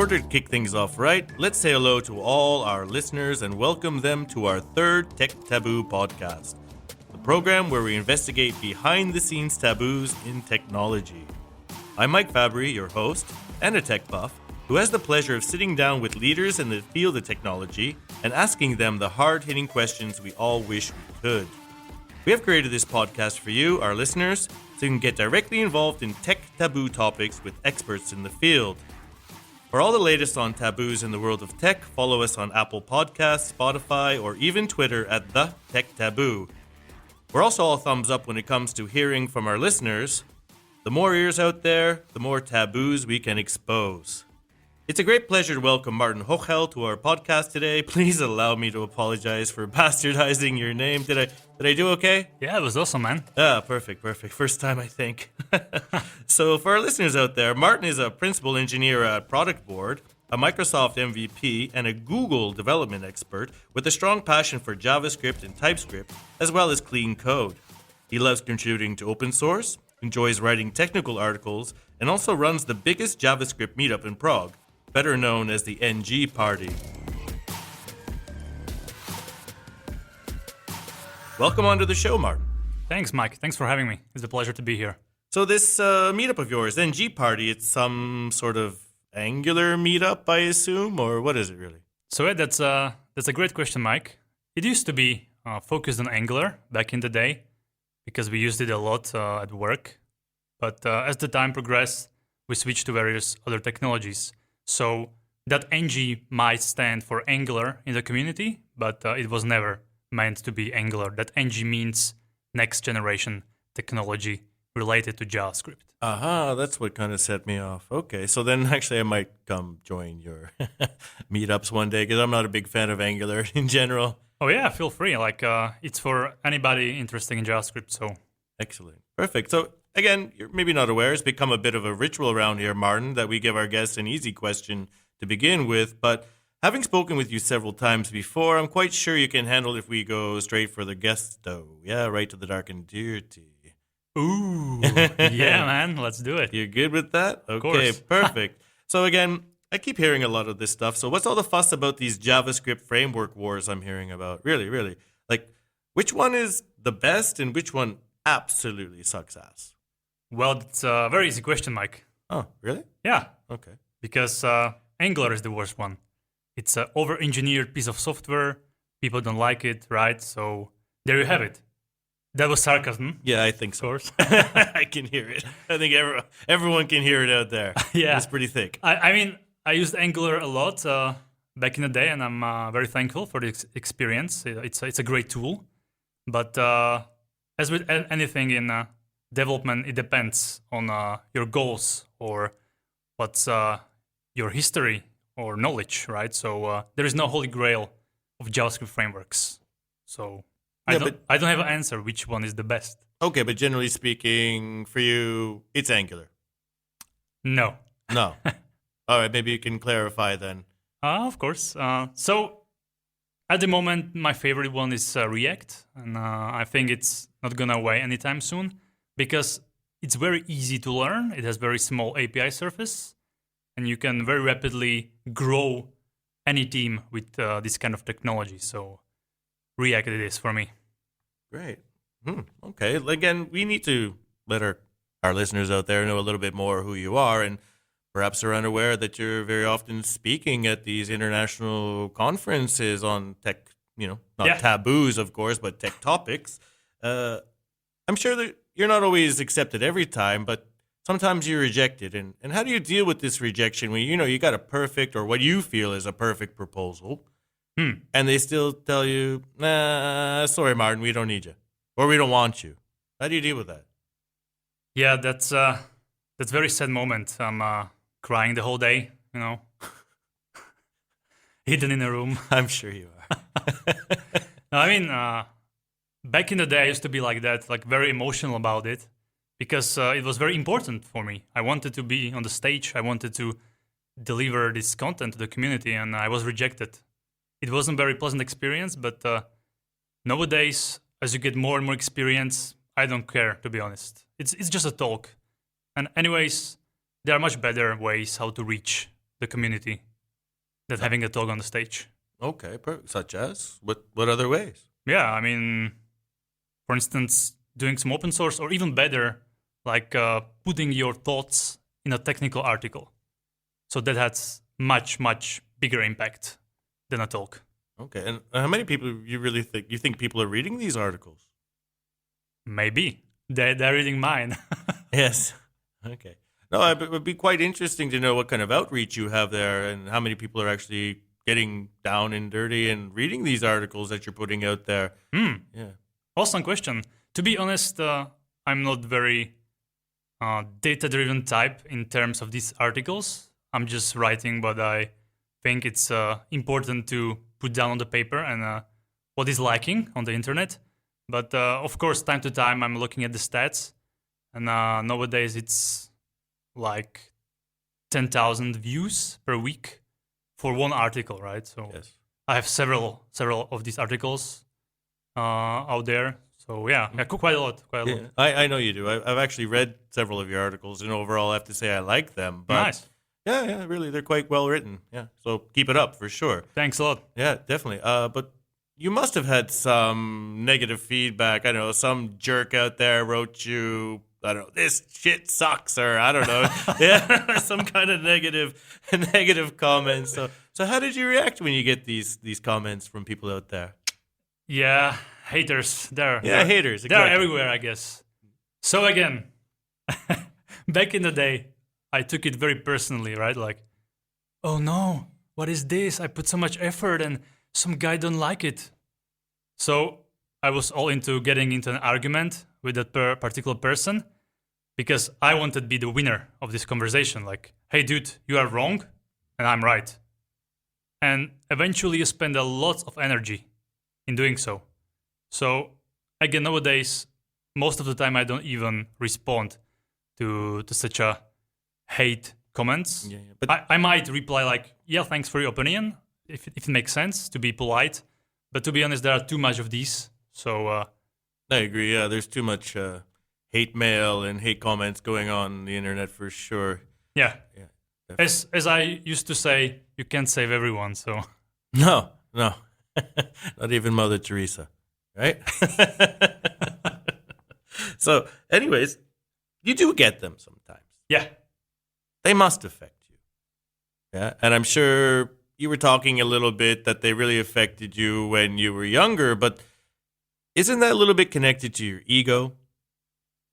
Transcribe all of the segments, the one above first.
order to kick things off right, let's say hello to all our listeners and welcome them to our third Tech Taboo podcast, the program where we investigate behind-the-scenes taboos in technology. I'm Mike Fabry, your host, and a tech buff, who has the pleasure of sitting down with leaders in the field of technology and asking them the hard-hitting questions we all wish we could. We have created this podcast for you, our listeners, so you can get directly involved in tech taboo topics with experts in the field. For all the latest on taboos in the world of tech, follow us on Apple Podcasts, Spotify, or even Twitter at The Tech Taboo. We're also all thumbs up when it comes to hearing from our listeners. The more ears out there, the more taboos we can expose. It's a great pleasure to welcome Martin Hochel to our podcast today. Please allow me to apologize for bastardizing your name. Did I do okay? Yeah, it was awesome, man. Perfect. First time, I think. So for our listeners out there, Martin is a principal engineer at Product Board, a Microsoft MVP, and a Google development expert with a strong passion for JavaScript and TypeScript, as well as clean code. He loves contributing to open source, enjoys writing technical articles, and also runs the biggest JavaScript meetup in Prague, better known as the NG Party. Welcome onto the show, Martin. Thanks, Mike. Thanks for having me. It's a pleasure to be here. So this meetup of yours, NG Party, it's some sort of Angular meetup, I assume, or what is it really? So yeah, that's a great question, Mike. It used to be focused on Angular back in the day because we used it a lot at work. But as the time progressed, we switched to various other technologies. So that NG might stand for Angular in the community, but it was never meant to be Angular. That NG means next generation technology related to JavaScript. That's what kind of set me off. Okay, so then actually I might come join your meetups one day because I'm not a big fan of Angular in general. Oh yeah, feel free. It's for anybody interested in JavaScript. So excellent, perfect. So again, you're maybe not aware, it's become a bit of a ritual around here, Martin, that we give our guests an easy question to begin with. But having spoken with you several times before, I'm quite sure you can handle if we go straight for the gusto. Yeah, right to the dark and dirty. Ooh, yeah, man, let's do it. You're good with that? Okay, course. Perfect. So again, I keep hearing a lot of this stuff. So what's all the fuss about these JavaScript framework wars I'm hearing about? Really? Like, which one is the best and which one absolutely sucks ass? Well, it's a very easy question, Mike. Oh, really? Yeah. Okay. Because Angular is the worst one. It's an over-engineered piece of software. People don't like it, right? So there you have it. That was sarcasm. Yeah, I think so. Of course. I can hear it. I think everyone can hear it out there. Yeah. It's pretty thick. I mean, I used Angular a lot back in the day, and I'm very thankful for the experience. It's a great tool. But as with anything in development, it depends on your goals or what's your history or knowledge, right? So there is no holy grail of JavaScript frameworks. So I don't have an answer which one is the best. Okay, but generally speaking, for you, it's Angular. No. All right, maybe you can clarify then. Of course. So at the moment, my favorite one is React, and I think it's not going away anytime soon because it's very easy to learn. It has very small API surface, and you can very rapidly grow any team with this kind of technology. So React it is for me. Great. Okay. Again, we need to let our listeners out there know a little bit more who you are, and perhaps they're unaware that you're very often speaking at these international conferences on tech, not taboos, of course, but tech topics. I'm sure that you're not always accepted every time, but sometimes you're rejected. And how do you deal with this rejection when, you got a perfect or what you feel is a perfect proposal, and they still tell you, nah, sorry, Martin, we don't need you, or we don't want you. How do you deal with that? Yeah, that's very sad moment. I'm crying the whole day, hidden in a room. I'm sure you are. No, I mean, back in the day, I used to be like that, like very emotional about it, because it was very important for me. I wanted to be on the stage. I wanted to deliver this content to the community, and I was rejected. It wasn't a very pleasant experience, but nowadays, as you get more and more experience, I don't care, to be honest. It's just a talk. And anyways, there are much better ways how to reach the community than having a talk on the stage. Okay, perfect. Such as? What other ways? Yeah, I mean, for instance, doing some open source, or even better, like putting your thoughts in a technical article. So that has much, much bigger impact than a talk. Okay, and how many people you think people are reading these articles? Maybe. They're reading mine. Yes. Okay. No, it would be quite interesting to know what kind of outreach you have there and how many people are actually getting down and dirty and reading these articles that you're putting out there. Yeah. Awesome question. To be honest, I'm not very data-driven type in terms of these articles. I'm just writing what I think it's important to put down on the paper and what is lacking on the internet. But of course, time to time, I'm looking at the stats. And nowadays, it's like 10,000 views per week for one article, right? So Yes. I have several of these articles out there. So yeah, quite a lot. Yeah, I know you do. I've actually read several of your articles, and overall, I have to say I like them. But Nice. Yeah, really, they're quite well written. Yeah, so keep it up for sure. Thanks a lot. Yeah, definitely. But you must have had some negative feedback. I don't know, some jerk out there wrote you, I don't know, this shit sucks, or I don't know, yeah, some kind of negative comments. So how did you react when you get these comments from people out there? Yeah, haters. Haters. They're Exactly. everywhere, I guess. So again, back in the day, I took it very personally, right? Like, oh no, what is this? I put so much effort and some guy don't like it. So I was all into getting into an argument with that particular person because I wanted to be the winner of this conversation. Like, hey dude, you are wrong and I'm right. And eventually you spend a lot of energy in doing so. So again, nowadays, most of the time I don't even respond to such a hate comments. Yeah, but I might reply like, yeah, thanks for your opinion, if it makes sense, to be polite. But to be honest, there are too much of these. So I agree. Yeah, there's too much hate mail and hate comments going on the internet for sure. yeah, Yeah. as I used to say, you can't save everyone. So No, not even Mother Teresa, right? So, anyways, you do get them sometimes. yeah, They must affect you. Yeah, and I'm sure you were talking a little bit that they really affected you when you were younger, but isn't that a little bit connected to your ego?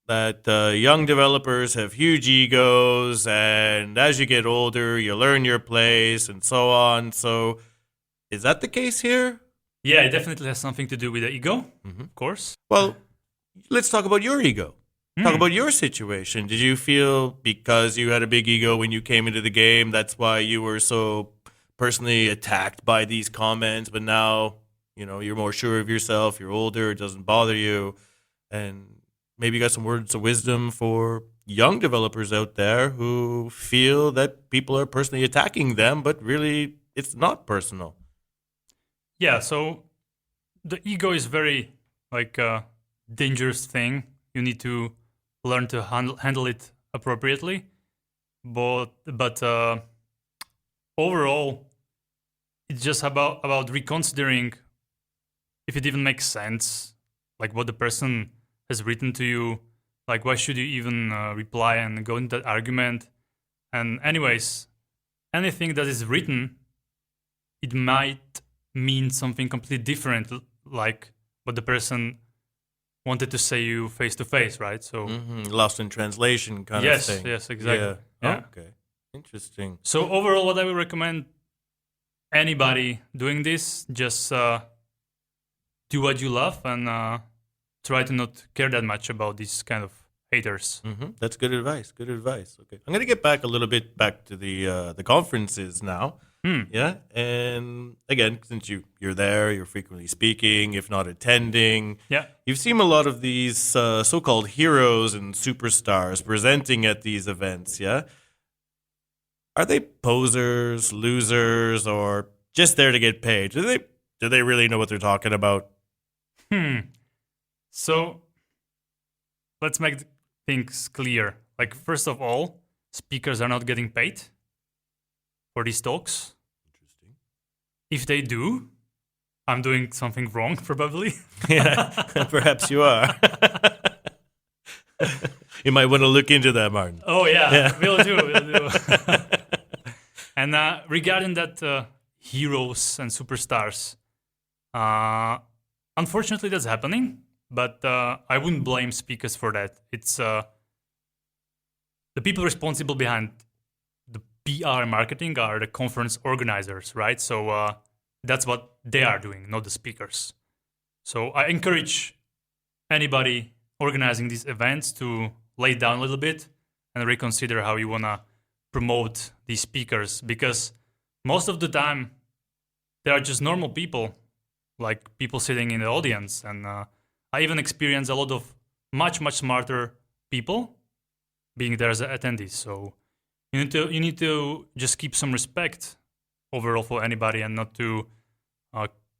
That young developers have huge egos, and as you get older, you learn your place and so on. So, is that the case here? yeah, it definitely has something to do with the ego, of course. Well, let's talk about your ego. Talk about your situation. Did you feel because you had a big ego when you came into the game, that's why you were so personally attacked by these comments, but now, you're more sure of yourself, you're older, it doesn't bother you, and maybe you got some words of wisdom for young developers out there who feel that people are personally attacking them, but really it's not personal. Yeah, so the ego is very like a dangerous thing. You need to learn to handle it appropriately. But overall, it's just about reconsidering if it even makes sense, like what the person has written to you. Like, why should you even reply and go into that argument? And anyways, anything that is written, it might mean something completely different, like what the person wanted to say you face to face, right? So Lost in translation kind yes, of thing. yes, exactly. Yeah. Yeah. Okay. Interesting. So overall, what I would recommend anybody doing this, just do what you love and try to not care that much about these kind of haters. That's good advice. Good advice. Okay, I'm gonna get back a little bit back to the conferences now. Yeah, and again, since you're there, you're frequently speaking, if not attending. Yeah. You've seen a lot of these so-called heroes and superstars presenting at these events. Yeah, are they posers, losers, or just there to get paid? Do they really know what they're talking about? So let's make things clear. Like, first of all, speakers are not getting paid for these talks. Interesting. If they do, I'm doing something wrong, probably. Yeah, perhaps you are. You might want to look into that, Martin. Oh, yeah. Will do. And regarding that heroes and superstars, unfortunately that's happening, but I wouldn't blame speakers for that. It's the people responsible behind the PR and marketing are the conference organizers, right? So that's what they are doing, not the speakers. So I encourage anybody organizing these events to lay down a little bit and reconsider how you want to promote these speakers, because most of the time they are just normal people, like people sitting in the audience. And I even experience a lot of much smarter people being there as attendees. So you need to just keep some respect overall for anybody and not to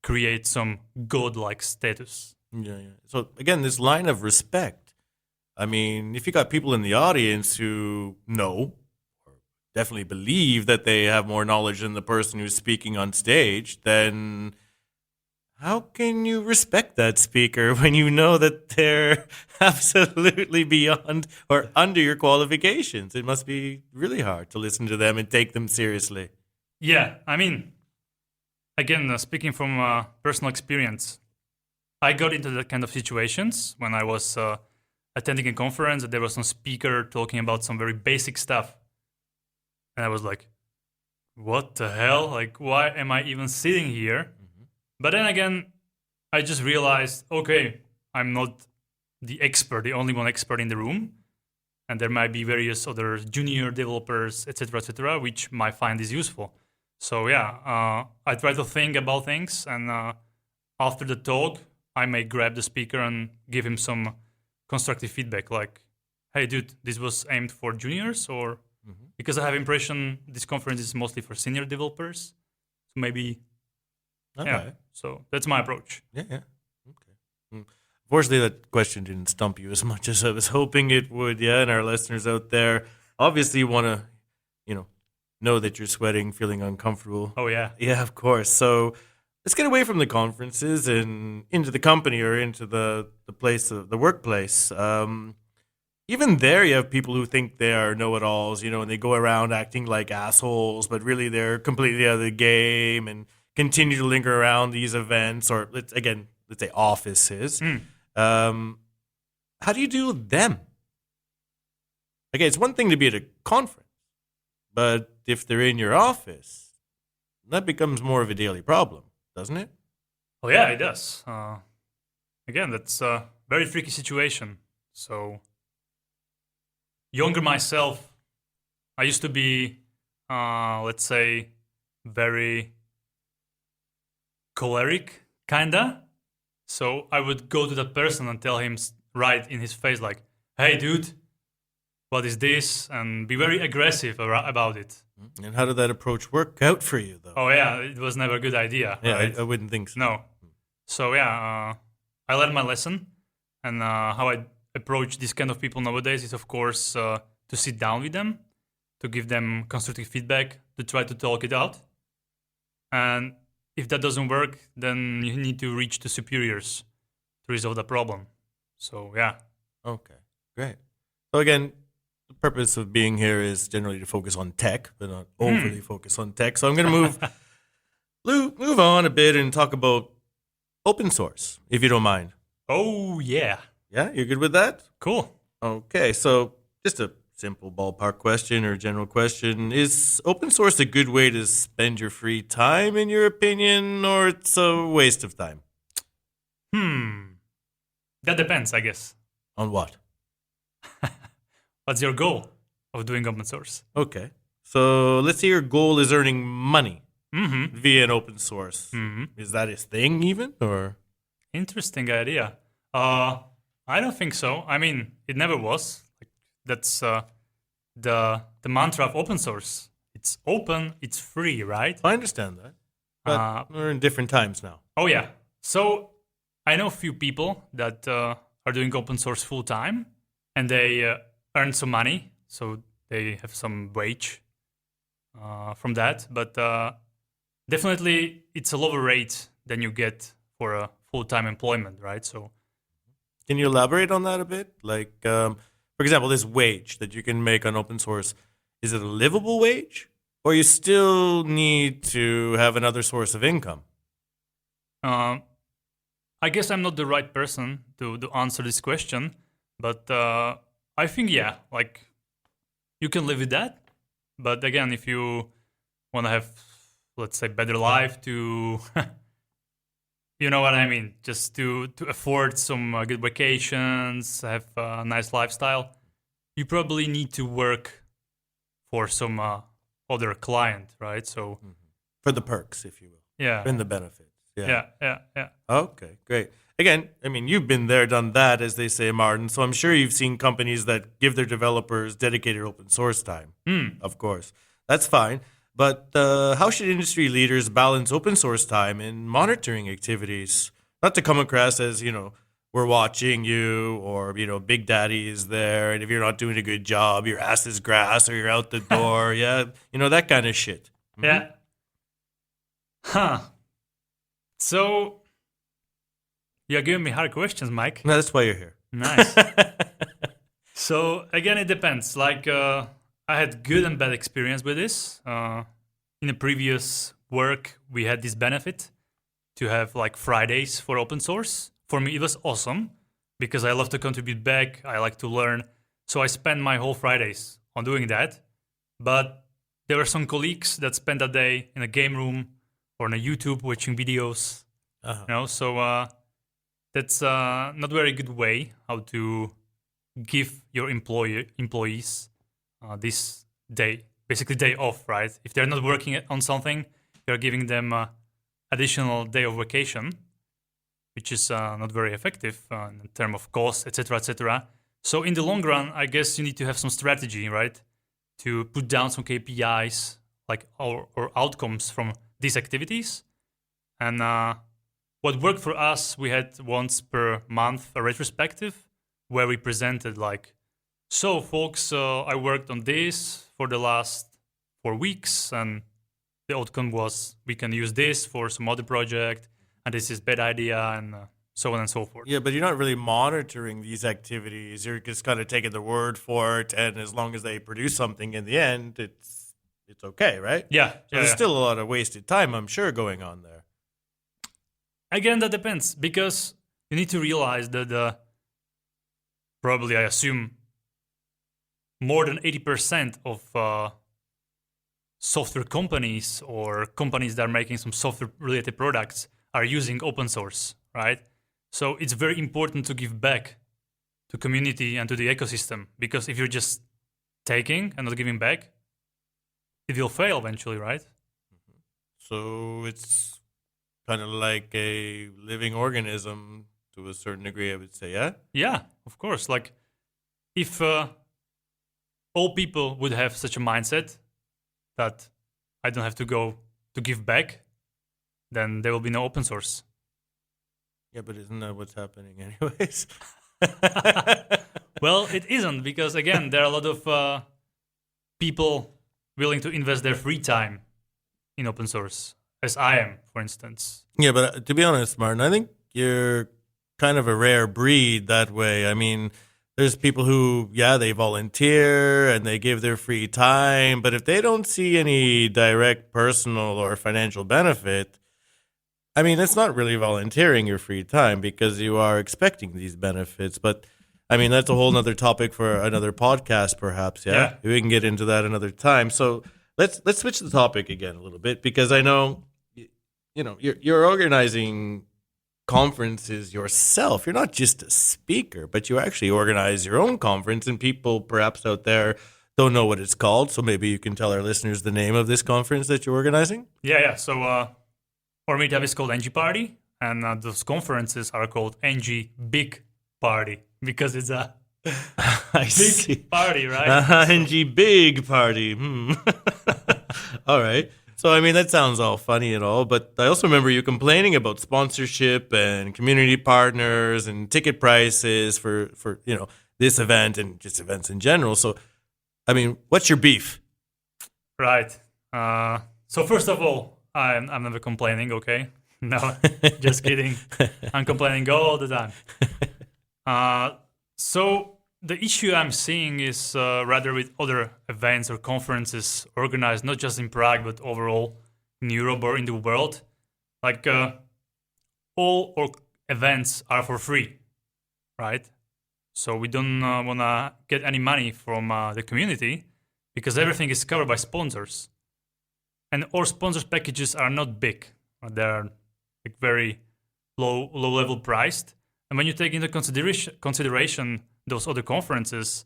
create some godlike status. Yeah. So again, this line of respect. I mean, if you got people in the audience who know or definitely believe that they have more knowledge than the person who's speaking on stage, then how can you respect that speaker when you know that they're absolutely beyond or under your qualifications? It must be really hard to listen to them and take them seriously. Yeah, I mean, again, speaking from personal experience, I got into that kind of situations when I was attending a conference and there was some speaker talking about some very basic stuff. And I was like, what the hell? Like, why am I even sitting here? But then again, I just realized, okay, I'm not the expert, the only one expert in the room. And there might be various other junior developers, etc., which might find this useful. So yeah, I try to think about things. And after the talk, I may grab the speaker and give him some constructive feedback. Like, hey, dude, this was aimed for juniors, or because I have impression this conference is mostly for senior developers. So maybe... Okay. Yeah, so that's my approach. Yeah. Okay. Unfortunately, that question didn't stump you as much as I was hoping it would. Yeah, and our listeners out there obviously want to, know that you're sweating, feeling uncomfortable. Oh, yeah. Yeah, of course. So let's get away from the conferences and into the company or into the place of the workplace. Even there, you have people who think they are know-it-alls, and they go around acting like assholes, but really they're completely out of the game and continue to linger around these events, or let's say offices. How do you deal with them? Okay, it's one thing to be at a conference, but if they're in your office, that becomes more of a daily problem, doesn't it? Oh yeah, it does. Again, that's a very tricky situation. So, younger myself, I used to be, let's say, very choleric, kinda. So I would go to that person and tell him right in his face, like, hey, dude, what is this? And be very aggressive about it. And how did that approach work out for you, though? Oh, yeah, it was never a good idea. Yeah, right? I wouldn't think so. No. So, yeah, I learned my lesson. And how I approach these kind of people nowadays is, of course, to sit down with them, to give them constructive feedback, to try to talk it out. And if that doesn't work, then you need to reach the superiors to resolve the problem. So, yeah. Okay, great. So again, the purpose of being here is generally to focus on tech, but not overly focus on tech. So I'm going to move on a bit and talk about open source, if you don't mind. Oh, yeah. Yeah, you're good with that? Cool. Okay, so just a simple ballpark question or general question. Is open source a good way to spend your free time, in your opinion, or it's a waste of time? That depends, I guess. On what? What's your goal of doing open source? Okay, so let's say your goal is earning money via an open source. Is that a thing even, or? Interesting idea. I don't think so. I mean, it never was. That's the mantra of open source. It's open, it's free, right? I understand that. But we're in different times now. Oh, yeah. So I know a few people that are doing open source full time, and they earn some money. So they have some wage. from that, but definitely it's a lower rate than you get for a full-time employment, right? So Can you elaborate on that a bit? Like, for example, this wage that you can make on open source, is it a livable wage? Or you still need to have another source of income? I guess I'm not the right person to answer this question, but I think, yeah, like you can live with that. But again, if you want to have, let's say, better life to, you know what I mean, just to afford some good vacations, have a nice lifestyle, you probably need to work for some other client, right? So For the perks, if you will. yeah, And the benefits. Yeah. yeah. Okay, great. Again, I mean, you've been there, done that, as they say, Martin. So I'm sure you've seen companies that give their developers dedicated open source time. Of course. That's fine. But how should industry leaders balance open source time in monitoring activities? Not to come across as, we're watching you, or, Big Daddy is there. And if you're not doing a good job, your ass is grass, or you're out the door. Yeah. That kind of shit. Yeah. Huh. So, you're giving me hard questions, Mike. No, that's why you're here. Nice. So, again, it depends. Like, I had good and bad experience with this. In a previous work, we had this benefit to have like Fridays for open source. For me, it was awesome because I love to contribute back. I like to learn. So I spent my whole Fridays on doing that. But there were some colleagues that spent a day in a game room or on a YouTube watching videos. So that's not very good way how to give your employees this day, basically day off, right? If they're not working on something, you're giving them additional day of vacation, which is not very effective in terms of cost, etc., etc. So in the long run, I guess you need to have some strategy, right, to put down some KPIs like or outcomes from these activities. And what worked for us, we had once per month a retrospective where we presented like, so folks, I worked on this for the last 4 weeks, and the outcome was we can use this for some other project, and this is bad idea, and so on and so forth. Yeah, but you're not really monitoring these activities. You're just kind of taking their word for it, and as long as they produce something in the end, it's okay, right? Yeah. So there's still a lot of wasted time, I'm sure, going on there. Again, that depends, because you need to realize that probably, I assume, more than 80% of software companies or companies that are making some software-related products are using open source, right? So it's very important to give back to community and to the ecosystem, because if you're just taking and not giving back, it will fail eventually, right? So it's kind of like a living organism to a certain degree, I would say, yeah? Yeah, of course. Like, if all people would have such a mindset that I don't have to go to give back, then there will be no open source. Yeah, but isn't that what's happening anyways? Well, it isn't, because again, there are a lot of people willing to invest their free time in open source, as I am, for instance. Yeah, but to be honest, Martin, I think you're kind of a rare breed that way. I mean, there's people who, they volunteer and they give their free time, but if they don't see any direct personal or financial benefit, I mean, it's not really volunteering your free time because you are expecting these benefits. But I mean, that's a whole other topic for another podcast, perhaps. Yeah, we can get into that another time. So let's switch the topic again a little bit, because I know, you're organizing conferences yourself. You're not just a speaker, but you actually organize your own conference, and people perhaps out there don't know what it's called. So maybe you can tell our listeners the name of this conference that you're organizing. Yeah. So our meetup is called NG Party, and those conferences are called NG Big Party, because it's a big party, right? NG Big Party. All right. So, I mean, that sounds all funny and all, but I also remember you complaining about sponsorship and community partners and ticket prices for this event and just events in general. So, I mean, what's your beef? Right. So first of all, I'm never complaining. Okay, no, just kidding. I'm complaining all the time. So the issue I'm seeing is rather with other events or conferences organized not just in Prague but overall in Europe or in the world. Like all our events are for free, right? So we don't want to get any money from the community because everything is covered by sponsors. And our sponsors packages are not big. They're like very low level priced. And when you take into consideration those other conferences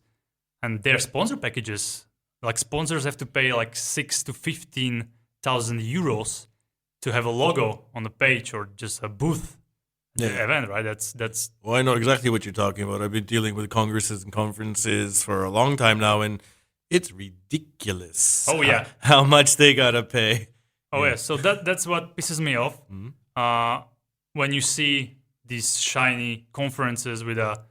and their sponsor packages, like sponsors have to pay like 6 to 15,000 euros to have a logo on the page or just a booth at the event, right? That's. Well, I know exactly what you're talking about. I've been dealing with congresses and conferences for a long time now, and it's ridiculous. Oh yeah, how much they gotta pay. Oh yeah, so that's what pisses me off. When you see these shiny conferences with a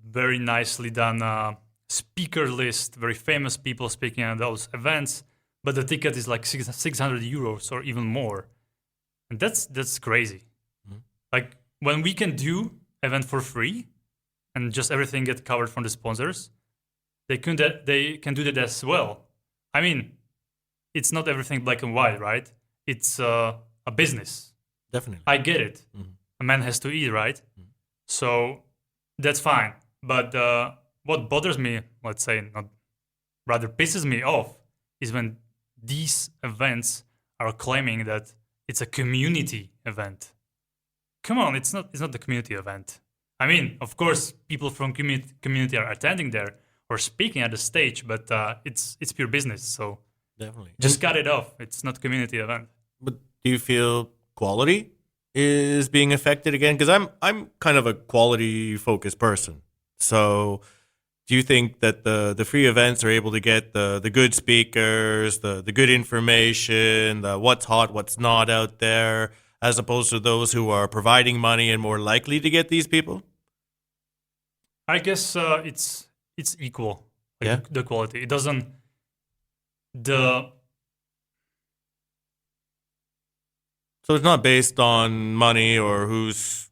very nicely done speaker list, very famous people speaking at those events, but the ticket is like 600 euros or even more, and that's crazy. Like when we can do event for free and just everything get covered from the sponsors, they can do that as well. I mean, it's not everything black and white, right? It's a business. Definitely. I get it. A man has to eat, right? So that's fine. But what bothers me, let's say, rather pisses me off, is when these events are claiming that it's a community event. Come on, it's not the community event. I mean, of course, people from community are attending there or speaking at the stage, but it's pure business. So definitely, just cut it off. It's not community event. But do you feel quality is being affected again? Because I'm kind of a quality focused person. So do you think that the free events are able to get the good speakers, the good information, the what's hot, what's not out there, as opposed to those who are providing money and more likely to get these people? I guess it's equal. Like the quality. It doesn't So it's not based on money or who's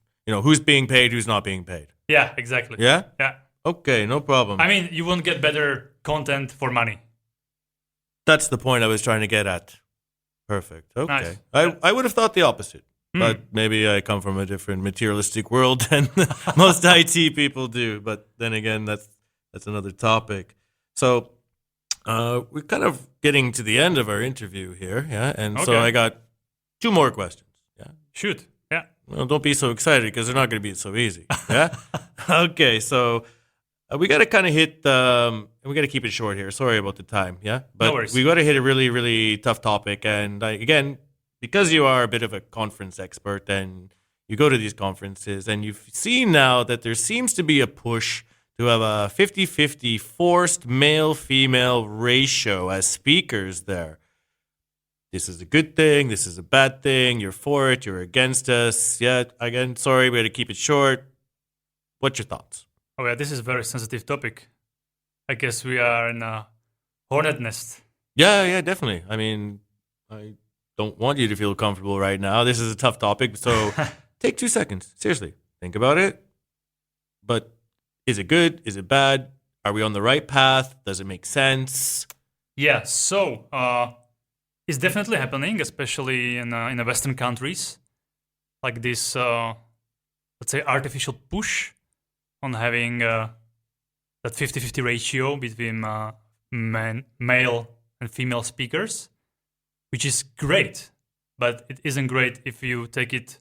being paid, who's not being paid. Yeah, exactly. Yeah? Yeah. Okay, no problem. I mean, you won't get better content for money. That's the point I was trying to get at. Perfect. Okay. Nice. I would have thought the opposite. But maybe I come from a different materialistic world than most IT people do. But then again, that's another topic. So we're kind of getting to the end of our interview here, yeah? And so I got 2 more questions. Yeah. Shoot. Yeah. Well, don't be so excited because they're not going to be so easy. Yeah. Okay. So we got to kind of hit. We got to keep it short here. Sorry about the time. Yeah. But no worries. We got to hit a really, really tough topic. And again, because you are a bit of a conference expert and you go to these conferences and you've seen now that there seems to be a push to have a 50-50 forced male-female ratio as speakers there. This is a good thing. This is a bad thing. You're for it. You're against us. Yeah, again, sorry, we had to keep it short. What's your thoughts? Oh, yeah, this is a very sensitive topic. I guess we are in a hornet nest. Yeah, definitely. I mean, I don't want you to feel comfortable right now. This is a tough topic, so take 2 seconds. Seriously, think about it. But is it good? Is it bad? Are we on the right path? Does it make sense? Yeah, so it's definitely happening, especially in the Western countries. Like this, let's say, artificial push on having that 50-50 ratio between male and female speakers, which is great, but it isn't great if you take it.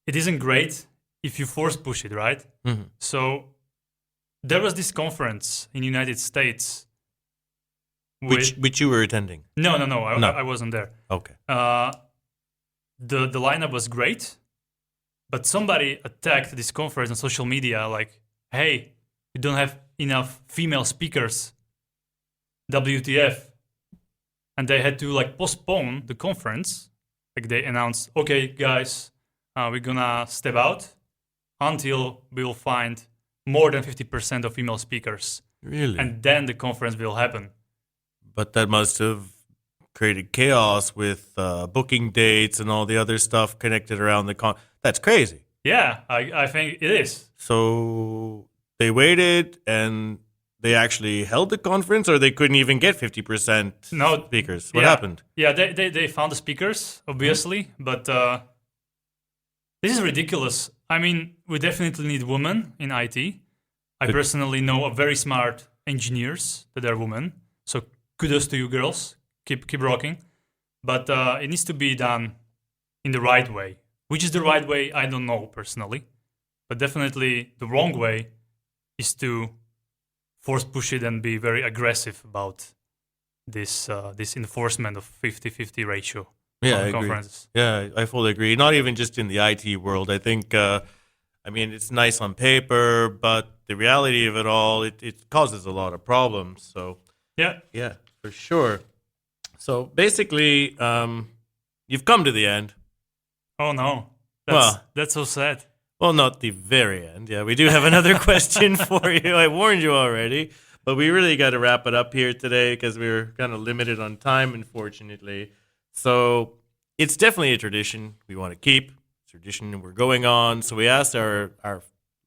It isn't great if you force push it, right? Mm-hmm. So there was this conference in the United States. Which you were attending? No. I wasn't there. Okay. The lineup was great, but somebody attacked this conference on social media like, hey, you don't have enough female speakers. WTF. And they had to like postpone the conference. Like they announced, okay, guys, we're gonna step out until we'll find more than 50% of female speakers. Really? And then the conference will happen. But that must have created chaos with booking dates and all the other stuff connected around the That's crazy. Yeah, I think it is. So they waited and they actually held the conference, or they couldn't even get 50% speakers? What happened? Yeah, they found the speakers, obviously, but this is ridiculous. I mean, we definitely need women in IT. I personally know of very smart engineers that are women, so kudos to you girls. Keep rocking. But it needs to be done in the right way. Which is the right way, I don't know personally. But definitely the wrong way is to force push it and be very aggressive about this enforcement of 50-50 ratio on conferences. Yeah, I fully agree. Not even just in the IT world. I think, it's nice on paper, but the reality of it all, it causes a lot of problems. So yeah, for sure. So basically, you've come to the end. Oh no, that's so sad. Well, not the very end. Yeah, we do have another question for you. I warned you already, but we really got to wrap it up here today because we were kind of limited on time, unfortunately. So it's definitely a tradition we want to keep. Tradition we're going on. So we asked our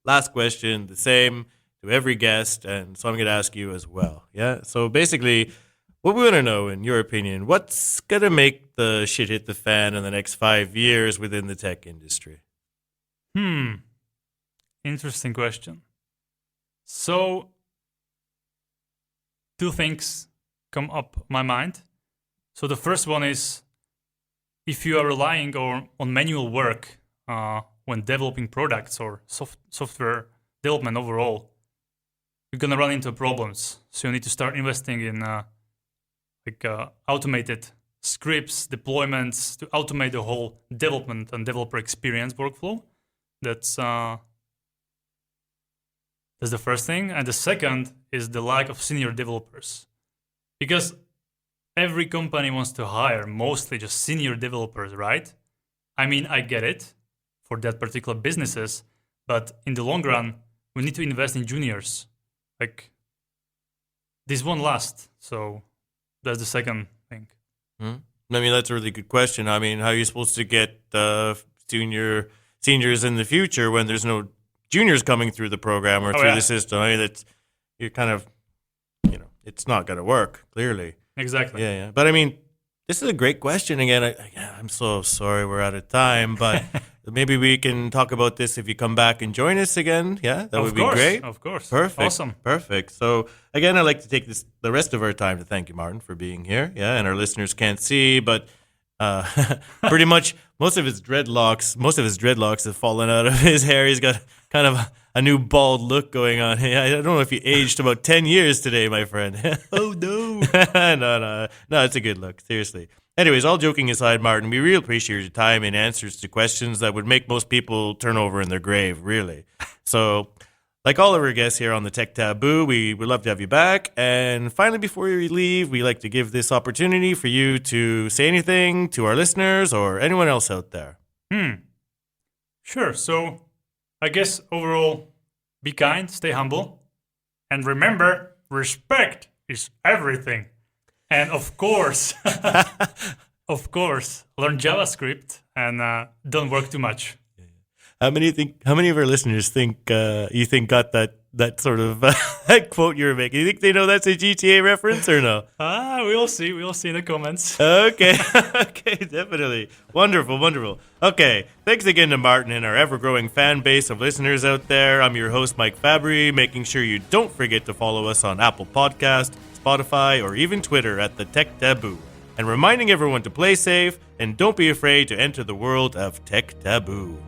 last question the same to every guest, and so I'm going to ask you as well. Yeah. So basically, what we want to know, in your opinion, what's going to make the shit hit the fan in the next 5 years within the tech industry? Interesting question. So, two things come up my mind. So the first one is, if you are relying on manual work when developing products or software development overall, you're gonna run into problems. So you need to start investing in automated scripts, deployments to automate the whole development and developer experience workflow. That's the first thing. And the second is the lack of senior developers. Because every company wants to hire mostly just senior developers, right? I mean, I get it for that particular businesses, but in the long run, we need to invest in juniors. Like, this won't last. So that's the second thing. I mean, that's a really good question. I mean, how are you supposed to get seniors in the future when there's no juniors coming through the program or through the system? I mean, you're kind of, it's not going to work, clearly. Exactly. Yeah. But I mean, this is a great question. Again, I'm so sorry we're out of time, but maybe we can talk about this if you come back and join us again. Yeah, that would be great. Of course. Perfect. Awesome. Perfect. So again, I'd like to take the rest of our time to thank you, Martin, for being here. Yeah, and our listeners can't see, but pretty much most of his dreadlocks have fallen out of his hair. He's got kind of a new bald look going on. I don't know if you aged about 10 years today, my friend. Oh, no. No, it's a good look. Seriously. Anyways, all joking aside, Martin, we really appreciate your time and answers to questions that would make most people turn over in their grave, really. So, like all of our guests here on the Tech Taboo, we would love to have you back. And finally, before we leave, we like to give this opportunity for you to say anything to our listeners or anyone else out there. Sure. So, I guess overall, be kind, stay humble, and remember, respect is everything. And of course, learn JavaScript and don't work too much. How many of our listeners think got that sort of that quote you were making? You think they know that's a GTA reference or no? We'll see. We'll see in the comments. Okay, definitely. Wonderful. Okay, thanks again to Martin and our ever-growing fan base of listeners out there. I'm your host, Mike Fabry, making sure you don't forget to follow us on Apple Podcast, Spotify, or even Twitter at The Tech Taboo. And reminding everyone to play safe and don't be afraid to enter the world of Tech Taboo.